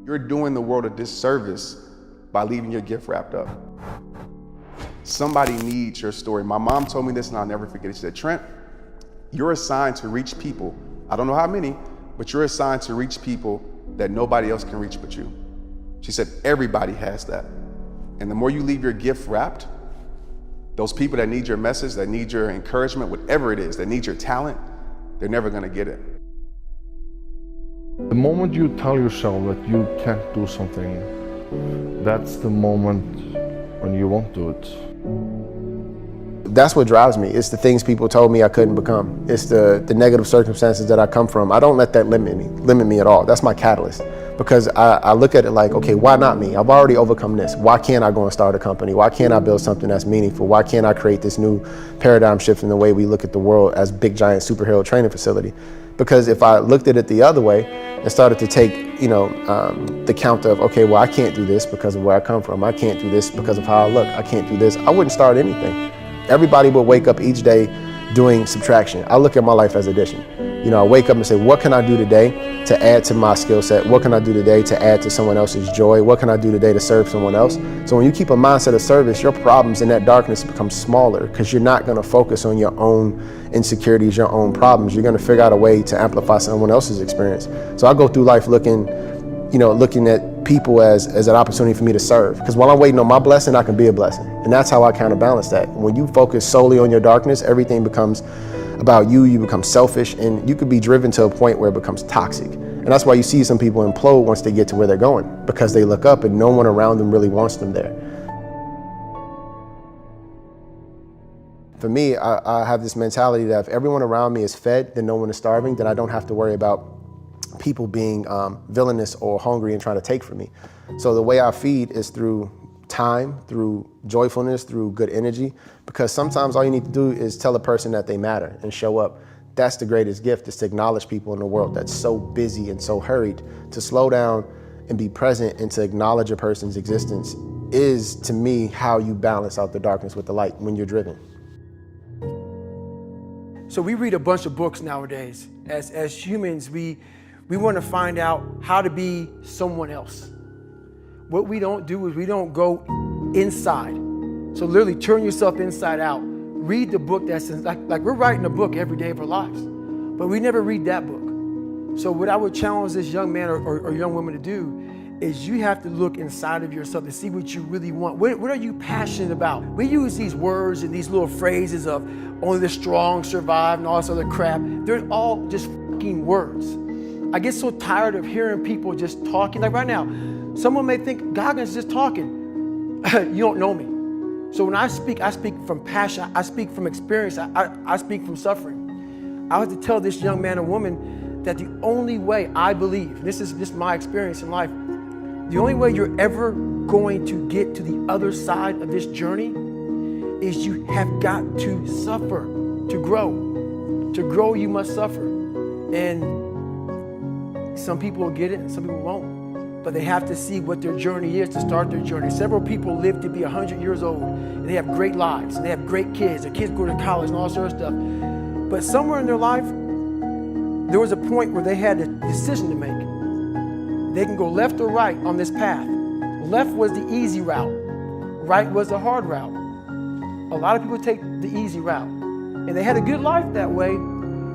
You're doing the world a disservice by leaving your gift wrapped up. Somebody needs your story. My mom told me this and I'll never forget it. She said, Trent, you're assigned to reach people. I don't know how many, but you're assigned to reach people that nobody else can reach but you. She said, everybody has that. And the more you leave your gift wrapped, those people that need your message, that need your encouragement, whatever it is, that need your talent, they're never gonna get it. The moment you tell yourself that you can't do something, that's the moment when you won't do it. That's what drives me. It's the things people told me I couldn't become. It's the negative circumstances that I come from. I don't let that limit me at all. That's my catalyst. Because I look at it like, okay, why not me? I've already overcome this. Why can't I go and start a company? Why can't I build something that's meaningful? Why can't I create this new paradigm shift in the way we look at the world as big, giant superhero training facility? Because if I looked at it the other way and started to take, the count of, okay, well, I can't do this because of where I come from. I can't do this because of how I look. I can't do this. I wouldn't start anything. Everybody would wake up each day doing subtraction. I look at my life as addition. I wake up and say, what can I do today to add to my skill set? What can I do today to add to someone else's joy? What can I do today to serve someone else? So when you keep a mindset of service, your problems in that darkness become smaller because you're not going to focus on your own insecurities, your own problems. You're going to figure out a way to amplify someone else's experience. So I go through life looking at people as an opportunity for me to serve. Because while I'm waiting on my blessing, I can be a blessing. And that's how I counterbalance that. When you focus solely on your darkness, everything becomes about you. You become selfish, and you could be driven to a point where it becomes toxic. And that's why you see some people implode once they get to where they're going, because they look up and no one around them really wants them there. For me, I have this mentality that if everyone around me is fed, then no one is starving, then I don't have to worry about people being villainous or hungry and trying to take from me. So the way I feed is through time, through joyfulness, through good energy, because sometimes all you need to do is tell a person that they matter and show up. That's the greatest gift, is to acknowledge people in the world that's so busy and so hurried. To slow down and be present and to acknowledge a person's existence is, to me, how you balance out the darkness with the light when you're driven. So we read a bunch of books nowadays. As humans, we want to find out how to be someone else. What we don't do is we don't go inside. So literally turn yourself inside out. Read the book that's like we're writing a book every day of our lives, but we never read that book. So what I would challenge this young man or young woman to do is you have to look inside of yourself to see what you really want. What are you passionate about? We use these words and these little phrases of only the strong survive and all this other crap. They're all just fucking words. I get so tired of hearing people just talking. Like right now, someone may think Goggins is just talking. You don't know me. So when I speak from passion. I speak from experience. I speak from suffering. I have to tell this young man or woman that the only way I believe, this is just my experience in life, the only way you're ever going to get to the other side of this journey is you have got to suffer to grow. To grow, you must suffer. And some people will get it and some people won't. But they have to see what their journey is to start their journey. Several people live to be 100 years old and they have great lives and they have great kids. Their kids go to college and all sort of stuff. But somewhere in their life, there was a point where they had a decision to make. They can go left or right on this path. Left was the easy route. Right was the hard route. A lot of people take the easy route. And they had a good life that way,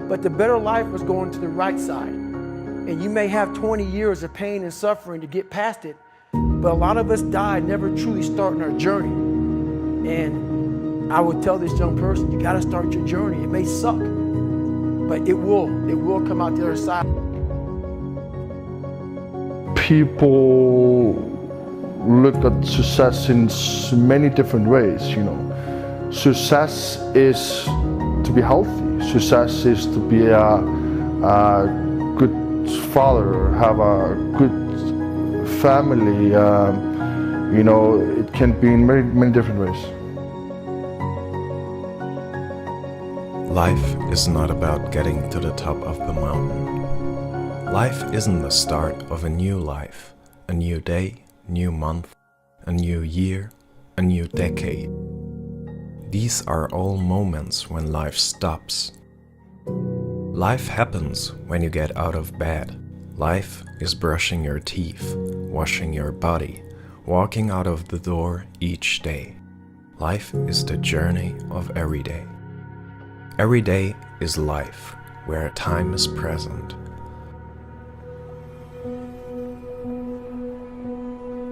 but the better life was going to the right side. And you may have 20 years of pain and suffering to get past it, but a lot of us died never truly starting our journey. And I would tell this young person, you gotta start your journey. It may suck, but it will come out the other side. People look at success in many different ways, Success is to be healthy. Success is to be a good father, have a good family. It can be in many different ways. Life is not about getting to the top of the mountain. Life isn't the start of a new life, a new day, new month, a new year, a new decade. These are all moments when life stops. Life happens when you get out of bed. Life is brushing your teeth, washing your body, walking out of the door each day. Life is the journey of every day. Every day is life, where time is present.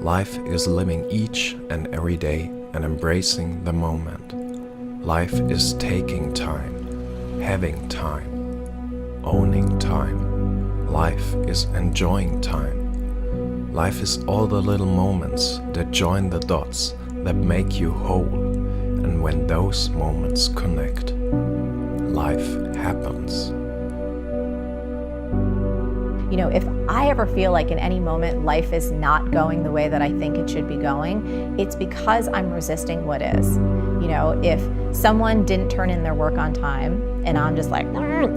Life is living each and every day and embracing the moment. Life is taking time, having time, owning time. Life is enjoying time. Life is all the little moments that join the dots that make you whole. And when those moments connect, life happens. You know, if I ever feel like in any moment life is not going the way that I think it should be going, it's because I'm resisting what is. You know, if someone didn't turn in their work on time and I'm just like,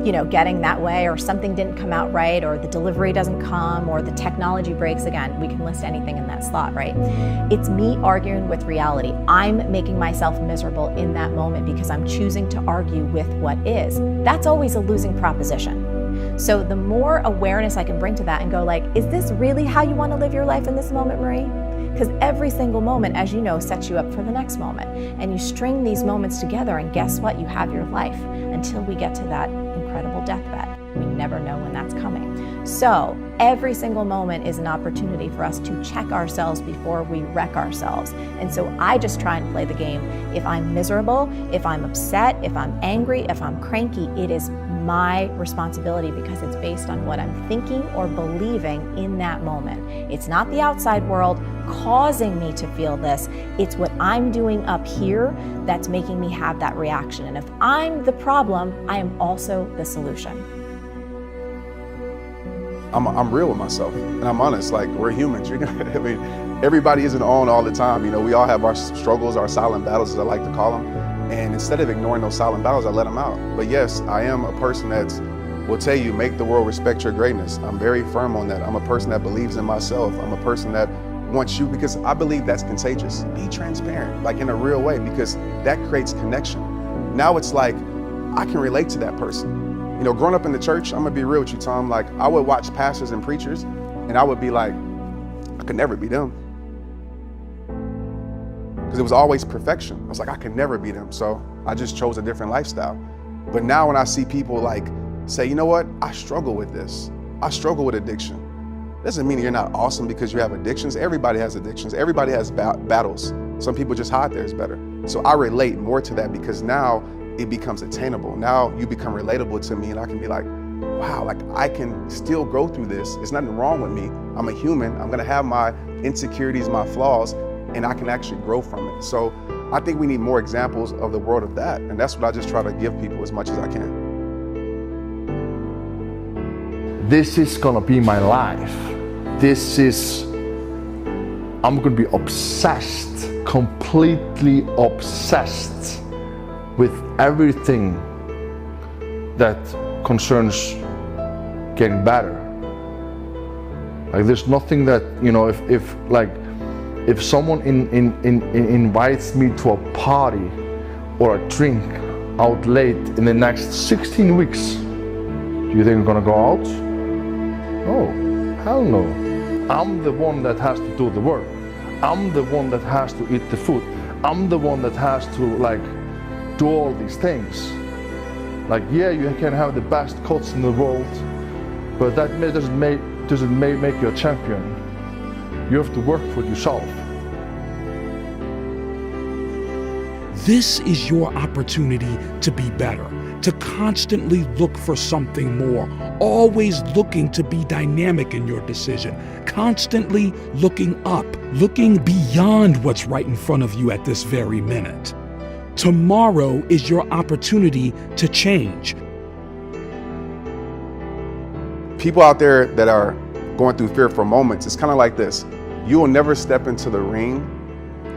you know, getting that way, or something didn't come out right, or the delivery doesn't come, or the technology breaks again, we can list anything in that slot, right? It's me arguing with reality. I'm making myself miserable in that moment because I'm choosing to argue with what is. That's always a losing proposition. So the more awareness I can bring to that and go like, is this really how you want to live your life in this moment, Marie? Because every single moment, as you know, sets you up for the next moment. And you string these moments together and guess what? You have your life until we get to that incredible deathbed. We never know when that's coming. So every single moment is an opportunity for us to check ourselves before we wreck ourselves. And so I just try and play the game. If I'm miserable, if I'm upset, if I'm angry, if I'm cranky, it is my responsibility because it's based on what I'm thinking or believing in that moment. It's not the outside world causing me to feel this. It's what I'm doing up here that's making me have that reaction. And if I'm the problem, I am also the solution. I'm real with myself, and I'm honest. Like, we're humans. You're gonna, I mean, everybody isn't on all the time. You know, we all have our struggles, our silent battles, as I like to call them. And instead of ignoring those silent battles, I let them out. But yes, I am a person that will tell you, make the world respect your greatness. I'm very firm on that. I'm a person that believes in myself. I'm a person that wants you, because I believe that's contagious. Be transparent, like in a real way, because that creates connection. Now it's like, I can relate to that person. You know, growing up in the church, I'm gonna be real with you, Tom, like I would watch pastors and preachers and I would be like, I could never be them. Because it was always perfection. I was like, I could never be them. So I just chose a different lifestyle. But now when I see people like say, you know what, I struggle with this. I struggle with addiction. Doesn't mean you're not awesome because you have addictions. Everybody has addictions. Everybody has battles. Some people just hide theirs better. So I relate more to that because now it becomes attainable. Now you become relatable to me and I can be like, wow, like I can still go through this. There's nothing wrong with me. I'm a human. I'm gonna have my insecurities, my flaws, and I can actually grow from it. So I think we need more examples of the world of that. And that's what I just try to give people as much as I can. This is gonna be my life. I'm gonna be obsessed, completely obsessed with everything that concerns getting better. Like there's nothing that, you know, if someone invites me to a party or a drink out late in the next 16 weeks, do you think I'm gonna go out? No, hell no. I'm the one that has to do the work. I'm the one that has to eat the food. I'm the one that has to like do all these things. Like, yeah, you can have the best coach in the world, but that doesn't make you a champion. You have to work for yourself. This is your opportunity to be better, to constantly look for something more, always looking to be dynamic in your decision, constantly looking up, looking beyond what's right in front of you at this very minute. Tomorrow is your opportunity to change. People out there that are going through fearful moments, it's kind of like this. You will never step into the ring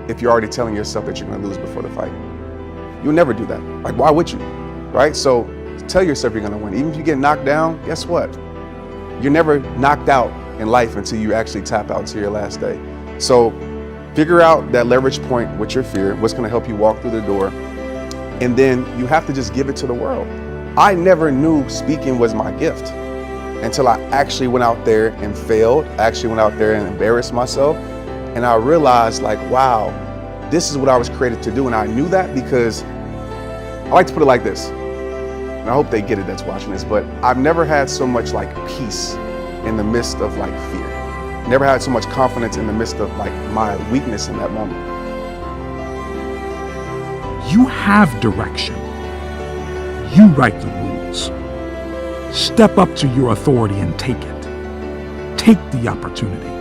if you're already telling yourself that you're going to lose before the fight. You'll never do that. Like, why would you? Right? So tell yourself you're going to win. Even if you get knocked down, guess what? You're never knocked out in life until you actually tap out to your last day. So figure out that leverage point with your fear, what's going to help you walk through the door. And then you have to just give it to the world. I never knew speaking was my gift. until I actually went out there and failed, actually went out there and embarrassed myself. And I realized like, wow, this is what I was created to do. And I knew that because I like to put it like this, and I hope they get it that's watching this, but I've never had so much like peace in the midst of like fear. Never had so much confidence in the midst of like my weakness in that moment. You have direction. You write the rules. Step up to your authority and take it. Take the opportunity.